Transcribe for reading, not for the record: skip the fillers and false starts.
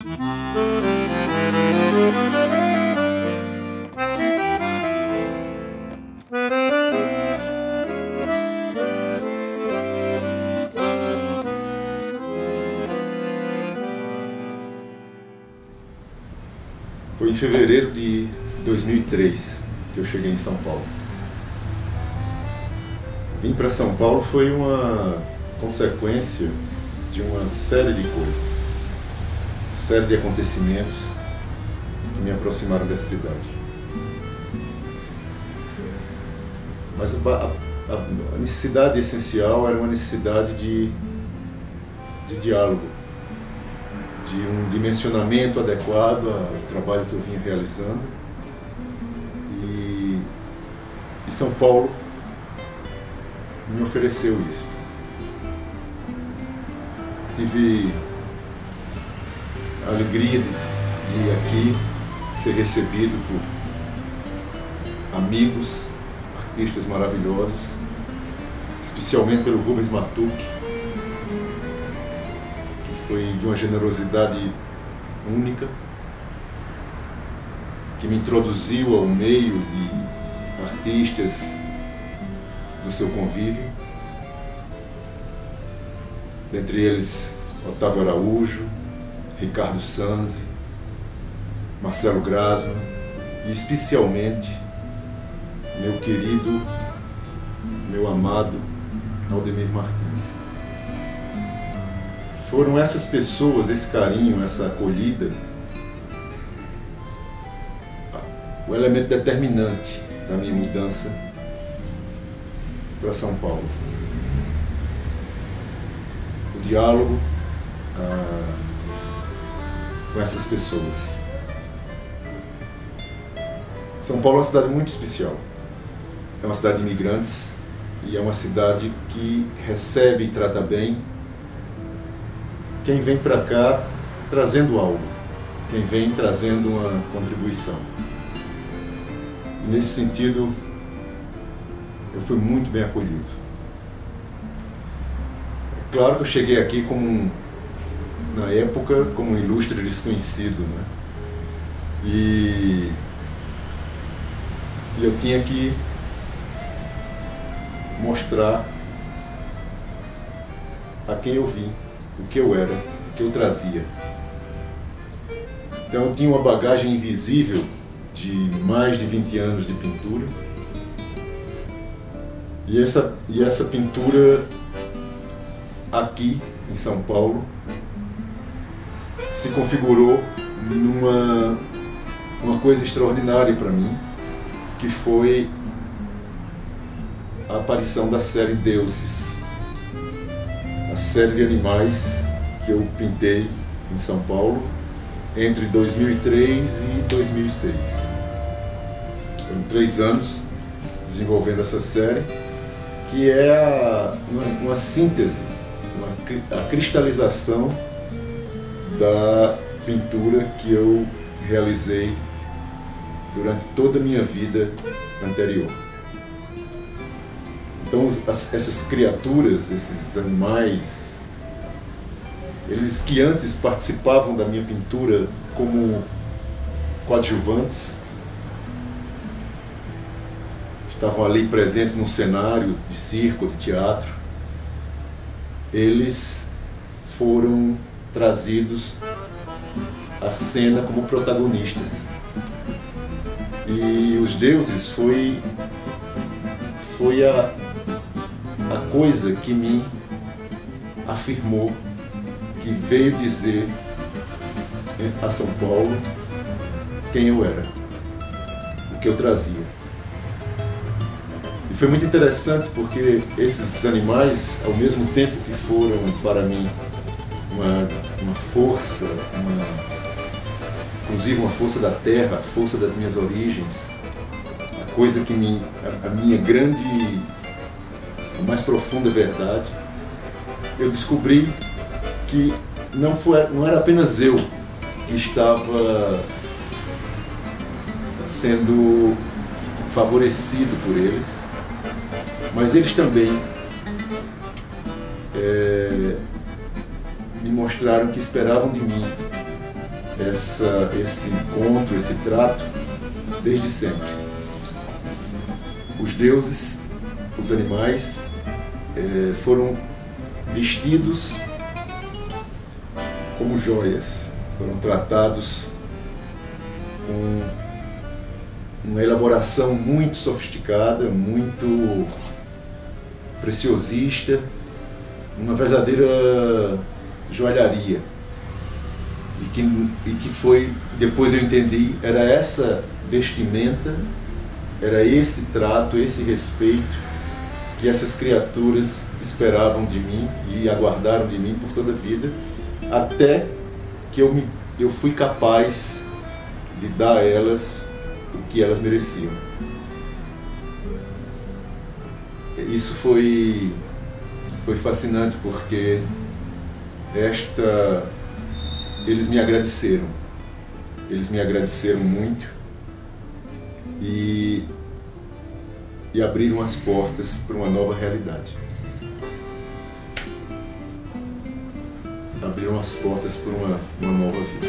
Foi em fevereiro de 2003 que eu cheguei em São Paulo. Vim para São Paulo foi uma consequência de uma série de coisas, série de acontecimentos que me aproximaram dessa cidade. Mas a necessidade essencial era uma necessidade de diálogo, de um dimensionamento adequado ao trabalho que eu vinha realizando. E São Paulo me ofereceu isso. Tive a alegria de aqui ser recebido por amigos, artistas maravilhosos, especialmente pelo Rubens Matuque, que foi de uma generosidade única, que me introduziu ao meio de artistas do seu convívio, dentre eles Otávio Araújo, Ricardo Sanzi, Marcelo Grasman e especialmente meu querido, meu amado Aldemir Martins. Foram essas pessoas, esse carinho, essa acolhida, o elemento determinante da minha mudança para São Paulo. O diálogo com essas pessoas. São Paulo é uma cidade muito especial. É uma cidade de imigrantes e é uma cidade que recebe e trata bem quem vem para cá trazendo algo, quem vem trazendo uma contribuição. E nesse sentido, eu fui muito bem acolhido. É claro que eu cheguei aqui na época, como um ilustre desconhecido, né? E eu tinha que mostrar a quem eu vim, o que eu era, o que eu trazia. Então eu tinha uma bagagem invisível de mais de 20 anos de pintura, e essa pintura aqui em São Paulo se configurou numa coisa extraordinária para mim, que foi a aparição da série Deuses, a série de animais que eu pintei em São Paulo entre 2003 e 2006. Foram 3 anos desenvolvendo essa série, que é uma síntese, a cristalização da pintura que eu realizei durante toda a minha vida anterior. Então essas criaturas, esses animais, eles que antes participavam da minha pintura como coadjuvantes, estavam ali presentes num cenário de circo, de teatro, eles foram trazidos à cena como protagonistas. E os deuses foi a coisa que me afirmou, que veio dizer a São Paulo quem eu era, o que eu trazia. E foi muito interessante porque esses animais, ao mesmo tempo que foram para mim uma força, inclusive uma força da terra, a força das minhas origens, a coisa que a minha grande, a mais profunda verdade, eu descobri que não era apenas eu que estava sendo favorecido por eles, mas eles também me mostraram que esperavam de mim esse encontro, esse trato, desde sempre. Os deuses, os animais, foram vestidos como joias, foram tratados com uma elaboração muito sofisticada, muito preciosista, uma verdadeira joalharia. E que foi, depois eu entendi, era essa vestimenta, era esse trato, esse respeito que essas criaturas esperavam de mim e aguardaram de mim por toda a vida, até que eu fui capaz de dar a elas o que elas mereciam. Isso foi fascinante, porque eles me agradeceram muito e abriram as portas para uma nova realidade. Abriram as portas para uma nova vida.